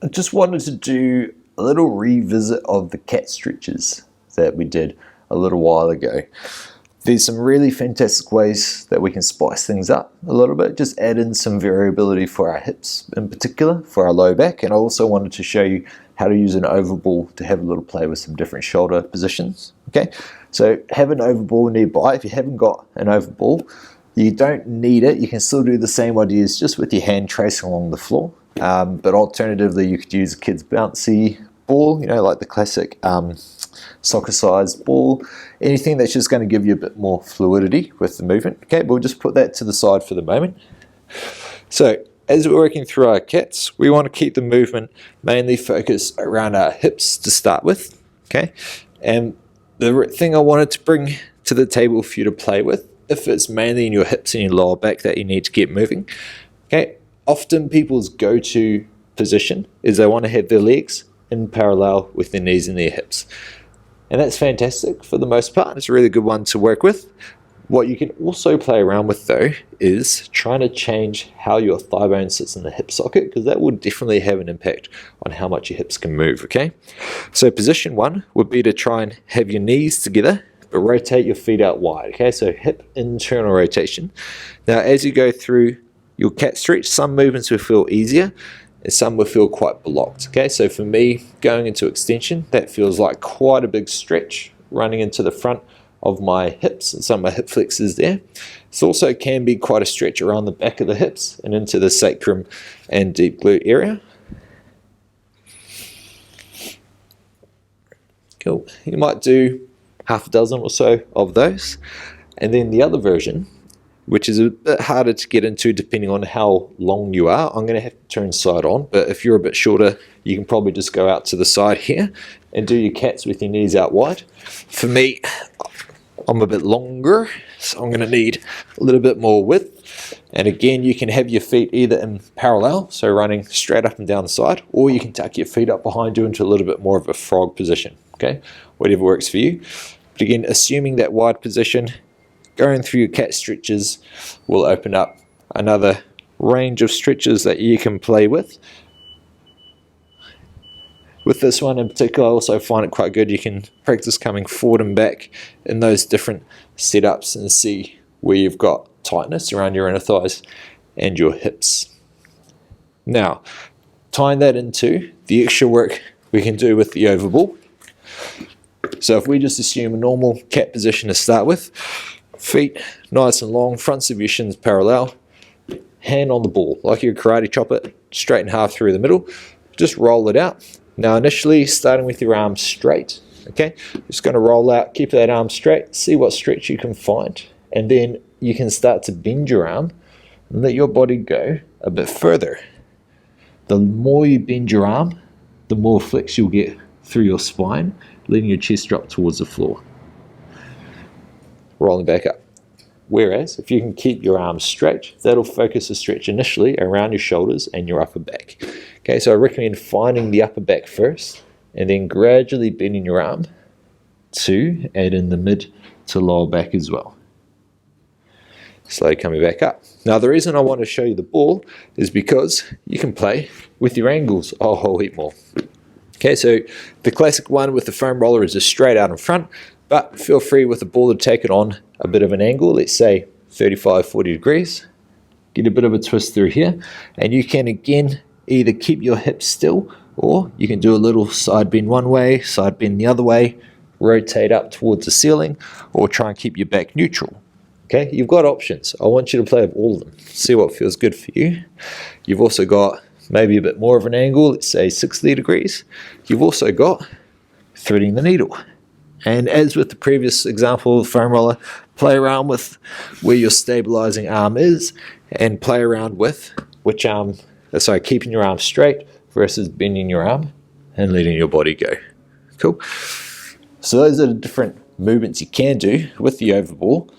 I just wanted to do a little revisit of the cat stretches that we did a little while ago. There's some really fantastic ways that we can spice things up a little bit, just add in some variability for our hips in particular, for our low back, and I also wanted to show you how to use an oval ball to have a little play with some different shoulder positions. Okay, so have an oval ball nearby. If you haven't got an oval ball, you don't need it. You can still do the same ideas just with your hand tracing along the floor. But alternatively, you could use a kid's bouncy ball, like the classic soccer-sized ball. Anything that's just going to give you a bit more fluidity with the movement. Okay, we'll just put that to the side for the moment. So, as we're working through our cats, we want to keep the movement mainly focused around our hips to start with. Okay, and the thing I wanted to bring to the table for you to play with, if it's mainly in your hips and your lower back that you need to get moving, okay, often people's go-to position is they want to have their legs in parallel with their knees and their hips. And that's fantastic for the most part. It's a really good one to work with. What you can also play around with though is trying to change how your thigh bone sits in the hip socket, because that will definitely have an impact on how much your hips can move, okay? So position one would be to try and have your knees together, but rotate your feet out wide, okay? So hip internal rotation. Now as you go through your cat stretch, some movements will feel easier and some will feel quite blocked, okay? So for me, going into extension, that feels like quite a big stretch running into the front of my hips and some of my hip flexors there. It also can be quite a stretch around the back of the hips and into the sacrum and deep glute area. Cool. You might do half a dozen or so of those. And then the other version, which is a bit harder to get into depending on how long you are. I'm going to have to turn side on, but if you're a bit shorter, you can probably just go out to the side here and do your cats with your knees out wide. For me, I'm a bit longer, so I'm going to need a little bit more width. And again, you can have your feet either in parallel, so running straight up and down the side, or you can tuck your feet up behind you into a little bit more of a frog position, okay? Whatever works for you. But again, assuming that wide position, going through your cat stretches will open up another range of stretches that you can play with. With this one in particular, I also find it quite good. You can practice coming forward and back in those different setups and see where you've got tightness around your inner thighs and your hips. Now, tying that into the extra work we can do with the oval ball. So if we just assume a normal cat position to start with, feet nice and long, fronts of your shins parallel, hand on the ball, like you karate chop it straight in half through the middle, just roll it out. Now initially starting with your arms straight, okay, just going to roll out, keep that arm straight, see what stretch you can find, and then you can start to bend your arm and let your body go a bit further. The more you bend your arm, the more flex you'll get through your spine, letting your chest drop towards the floor. Rolling back up. Whereas if you can keep your arms straight, that'll focus the stretch initially around your shoulders and your upper back. Okay, so I recommend finding the upper back first and then gradually bending your arm to add in the mid to lower back as well. Slowly coming back up. Now the reason I want to show you the ball is because you can play with your angles a whole heap more. Okay, so the classic one with the foam roller is just straight out in front, but feel free with the ball to take it on a bit of an angle, let's say 35, 40 degrees. Get a bit of a twist through here, and you can again either keep your hips still, or you can do a little side bend one way, side bend the other way, rotate up towards the ceiling, or try and keep your back neutral. Okay, you've got options. I want you to play with all of them. See what feels good for you. You've also got maybe a bit more of an angle, let's say 60 degrees. You've also got threading the needle. And as with the previous example of foam roller, play around with where your stabilizing arm is and play around with which arm, keeping your arm straight versus bending your arm and letting your body go. Cool. So those are the different movements you can do with the oval ball.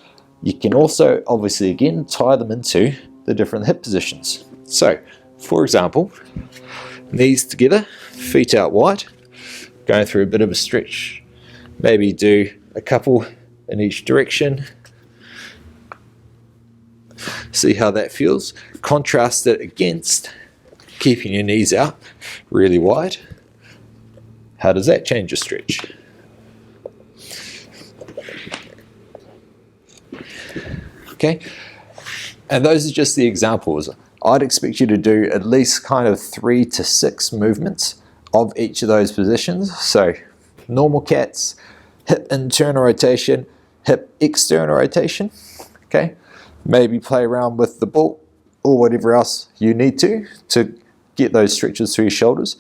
You can also obviously again tie them into the different hip positions. So for example, knees together, feet out wide, going through a bit of a stretch. Maybe do a couple in each direction. See how that feels. Contrast it against keeping your knees out really wide. How does that change your stretch? Okay, and those are just the examples. I'd expect you to do at least kind of 3 to 6 movements of each of those positions. So normal cats, hip internal rotation, hip external rotation. Okay, maybe play around with the ball or whatever else you need to get those stretches through your shoulders.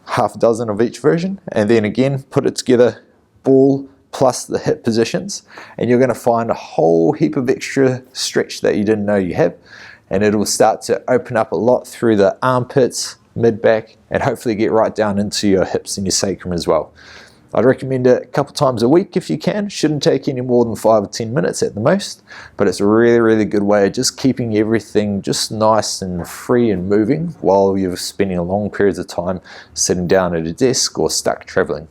Half a dozen of each version, and then again put it together, ball plus the hip positions, and you're going to find a whole heap of extra stretch that you didn't know you have, and it'll start to open up a lot through the armpits, mid-back, and hopefully get right down into your hips and your sacrum as well. I'd recommend it a couple times a week if you can. Shouldn't take any more than 5 or 10 minutes at the most, but it's a really, really good way of just keeping everything just nice and free and moving while you're spending long periods of time sitting down at a desk or stuck traveling.